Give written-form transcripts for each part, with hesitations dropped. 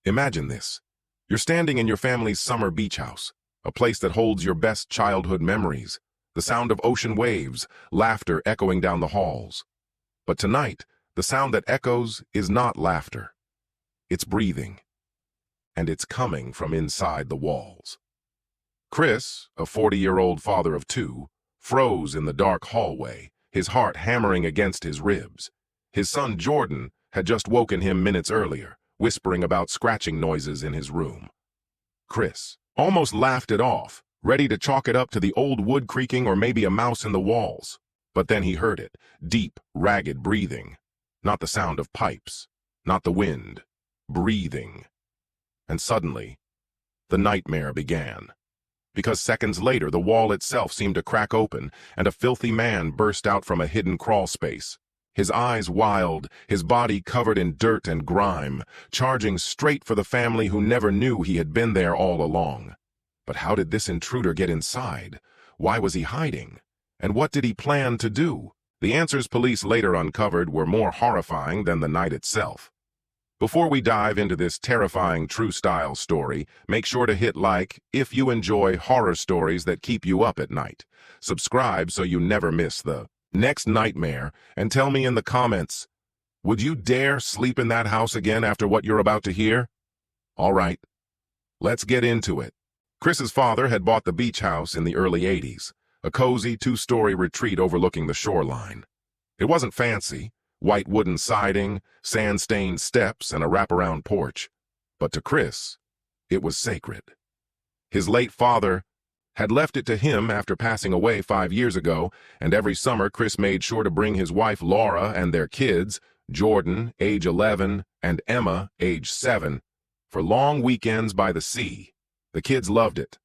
Imagine this. You're standing in your family's summer beach house, a place that holds your best childhood memories, the sound of ocean waves, laughter echoing down the halls. But tonight, the sound that echoes is not laughter. It's breathing. And it's coming from inside the walls. Chris, a 40-year-old father of two, froze in the dark hallway, his heart hammering against his ribs. His son Jordan had just woken him minutes earlier, whispering about scratching noises in his room. Chris almost laughed it off, ready to chalk it up to the old wood creaking or maybe a mouse in the walls. But then he heard it, deep, ragged breathing. Not the sound of pipes, not the wind. Breathing. And suddenly, the nightmare began. Because seconds later, the wall itself seemed to crack open, and a filthy man burst out from a hidden crawl space. His eyes wild, his body covered in dirt and grime, charging straight for the family who never knew he had been there all along. But how did this intruder get inside? Why was he hiding? And what did he plan to do? The answers police later uncovered were more horrifying than the night itself. Before we dive into this terrifying true-style story, make sure to hit like if you enjoy horror stories that keep you up at night. Subscribe so you never miss the next nightmare, and tell me in the comments, would you dare sleep in that house again after what you're about to hear? All right, let's get into it. Chris's father had bought the beach house in the early 80s, a cozy two-story retreat overlooking the shoreline. It wasn't fancy. White wooden siding, sand-stained steps, and a wraparound porch. But to Chris, it was sacred. His late father had left it to him after passing away 5 years ago, and every summer Chris made sure to bring his wife Laura and their kids, Jordan, age 11, and Emma, age 7, for long weekends by the sea. The kids loved it.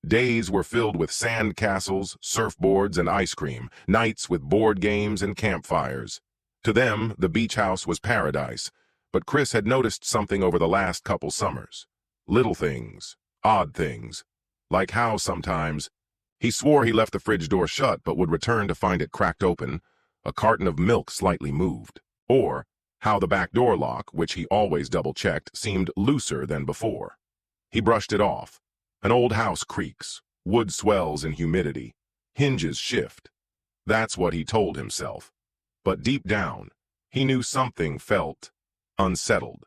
Days were filled with sand castles, surfboards, and ice cream, nights with board games and campfires. To them, the beach house was paradise, but Chris had noticed something over the last couple summers. Little things, odd things, like how sometimes he swore he left the fridge door shut but would return to find it cracked open, a carton of milk slightly moved, or how the back door lock, which he always double-checked, seemed looser than before. He brushed it off. An old house creaks, wood swells in humidity, hinges shift. That's what he told himself. But deep down, he knew something felt unsettled.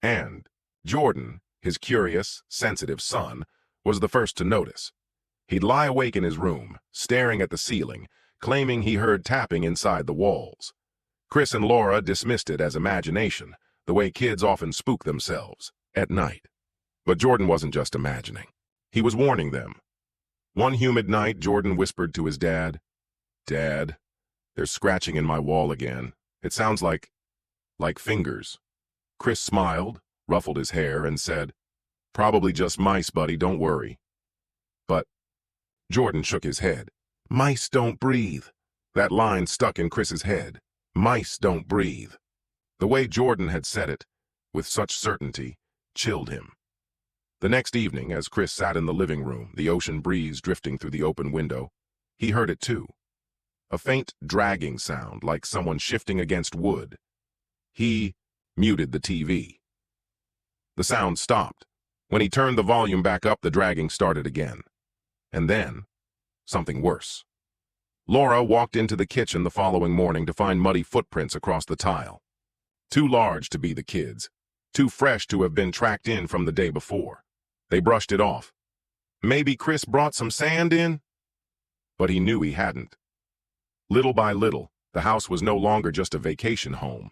And Jordan, his curious, sensitive son, was the first to notice. He'd lie awake in his room, staring at the ceiling, claiming he heard tapping inside the walls. Chris and Laura dismissed it as imagination, the way kids often spook themselves, at night. But Jordan wasn't just imagining. He was warning them. One humid night, Jordan whispered to his dad, "Dad, there's scratching in my wall again. It sounds like fingers." Chris smiled, ruffled his hair, and said, "Probably just mice, buddy, don't worry." But Jordan shook his head. "Mice don't breathe." That line stuck in Chris's head. Mice don't breathe. The way Jordan had said it, with such certainty, chilled him. The next evening, as Chris sat in the living room, the ocean breeze drifting through the open window, he heard it too. A faint dragging sound, like someone shifting against wood. He muted the TV. The sound stopped. When he turned the volume back up, the dragging started again. And then, something worse. Laura walked into the kitchen the following morning to find muddy footprints across the tile. Too large to be the kids, too fresh to have been tracked in from the day before. They brushed it off. Maybe Chris brought some sand in? But he knew he hadn't. Little by little, the house was no longer just a vacation home.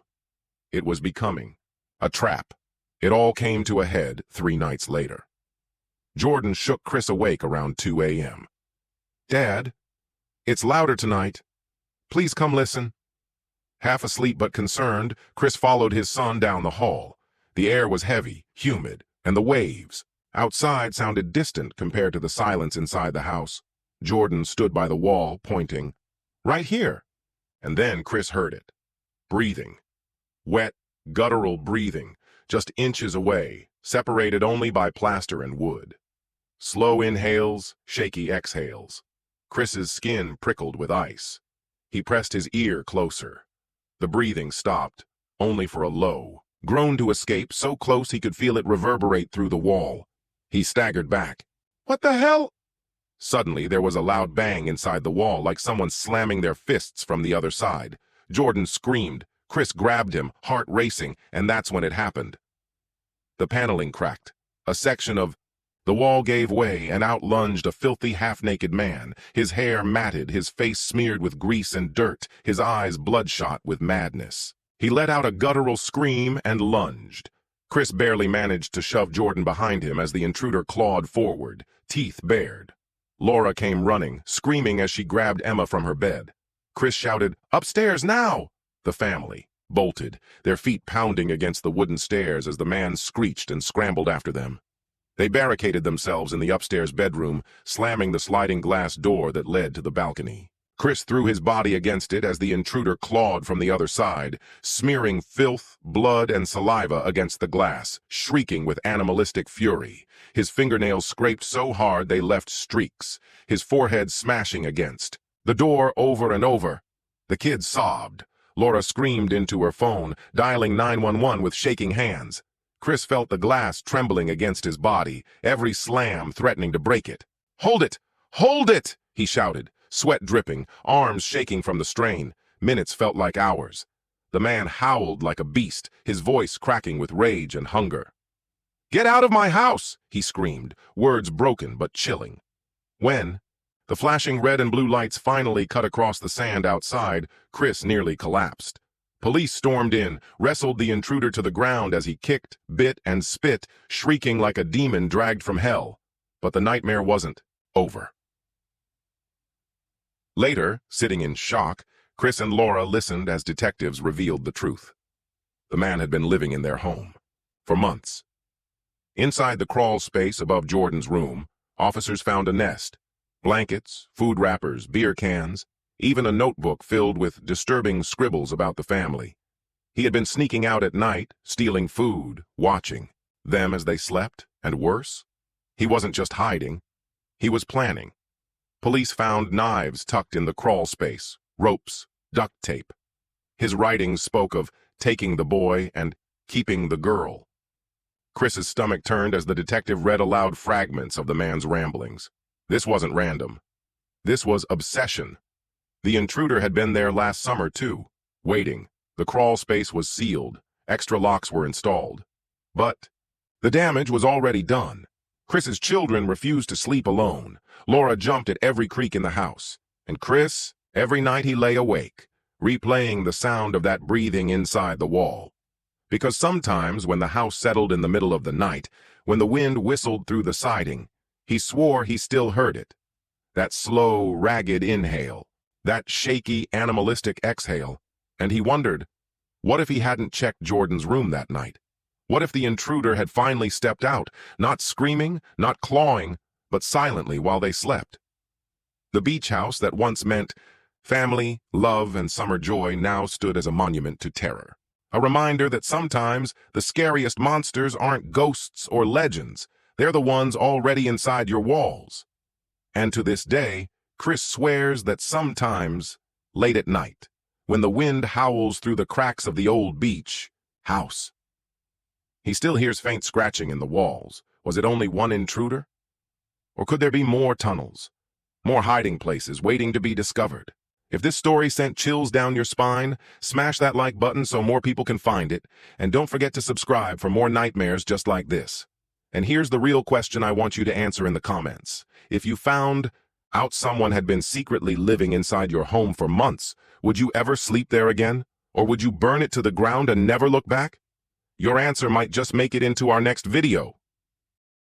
It was becoming a trap. It all came to a head 3 nights later. Jordan shook Chris awake around 2 a.m. "Dad, it's louder tonight. Please come listen." Half asleep but concerned, Chris followed his son down the hall. The air was heavy, humid, and the waves outside sounded distant compared to the silence inside the house. Jordan stood by the wall, pointing. "Right here." And then Chris heard it. Breathing. Wet, guttural breathing, just inches away, separated only by plaster and wood. Slow inhales, shaky exhales. Chris's skin prickled with ice. He pressed his ear closer. The breathing stopped, only for a low, groaned to escape so close he could feel it reverberate through the wall. He staggered back. "What the hell?" Suddenly, there was a loud bang inside the wall, like someone slamming their fists from the other side. Jordan screamed. Chris grabbed him, heart racing, and that's when it happened. The paneling cracked. A section of the wall gave way, and out lunged a filthy, half-naked man, his hair matted, his face smeared with grease and dirt, his eyes bloodshot with madness. He let out a guttural scream and lunged. Chris barely managed to shove Jordan behind him as the intruder clawed forward, teeth bared. Laura came running, screaming as she grabbed Emma from her bed. Chris shouted, "Upstairs now!" The family bolted, their feet pounding against the wooden stairs as the man screeched and scrambled after them. They barricaded themselves in the upstairs bedroom, slamming the sliding glass door that led to the balcony. Chris threw his body against it as the intruder clawed from the other side, smearing filth, blood, and saliva against the glass, shrieking with animalistic fury. His fingernails scraped so hard they left streaks, his forehead smashing against the door over and over. The kids sobbed. Laura screamed into her phone, dialing 911 with shaking hands. Chris felt the glass trembling against his body, every slam threatening to break it. "Hold it! Hold it!" he shouted, sweat dripping, arms shaking from the strain. Minutes felt like hours. The man howled like a beast, his voice cracking with rage and hunger. "Get out of my house!" he screamed, words broken but chilling. When the flashing red and blue lights finally cut across the sand outside, Chris nearly collapsed. Police stormed in, wrestled the intruder to the ground as he kicked, bit, and spit, shrieking like a demon dragged from hell. But the nightmare wasn't over. Later, sitting in shock, Chris and Laura listened as detectives revealed the truth. The man had been living in their home for months. Inside the crawl space above Jordan's room, officers found a nest, blankets, food wrappers, beer cans, even a notebook filled with disturbing scribbles about the family. He had been sneaking out at night, stealing food, watching them as they slept, and worse. He wasn't just hiding, he was planning. Police found knives tucked in the crawl space, ropes, duct tape. His writings spoke of taking the boy and keeping the girl. Chris's stomach turned as the detective read aloud fragments of the man's ramblings. This wasn't random. This was obsession. The intruder had been there last summer, too, waiting. The crawl space was sealed. Extra locks were installed. But the damage was already done. Chris's children refused to sleep alone. Laura jumped at every creak in the house. And Chris, every night he lay awake, replaying the sound of that breathing inside the wall. Because sometimes when the house settled in the middle of the night, when the wind whistled through the siding, he swore he still heard it. That slow, ragged inhale. That shaky, animalistic exhale, and he wondered, what if he hadn't checked Jordan's room that night? What if the intruder had finally stepped out, not screaming, not clawing, but silently while they slept? The beach house that once meant family, love, and summer joy now stood as a monument to terror. A reminder that sometimes the scariest monsters aren't ghosts or legends, they're the ones already inside your walls. And to this day, Chris swears that sometimes, late at night, when the wind howls through the cracks of the old beach house, he still hears faint scratching in the walls. Was it only one intruder? Or could there be more tunnels, more hiding places waiting to be discovered? If this story sent chills down your spine, smash that like button so more people can find it, and don't forget to subscribe for more nightmares just like this. And here's the real question I want you to answer in the comments. If you found out someone had been secretly living inside your home for months, would you ever sleep there again? Or would you burn it to the ground and never look back? Your answer might just make it into our next video.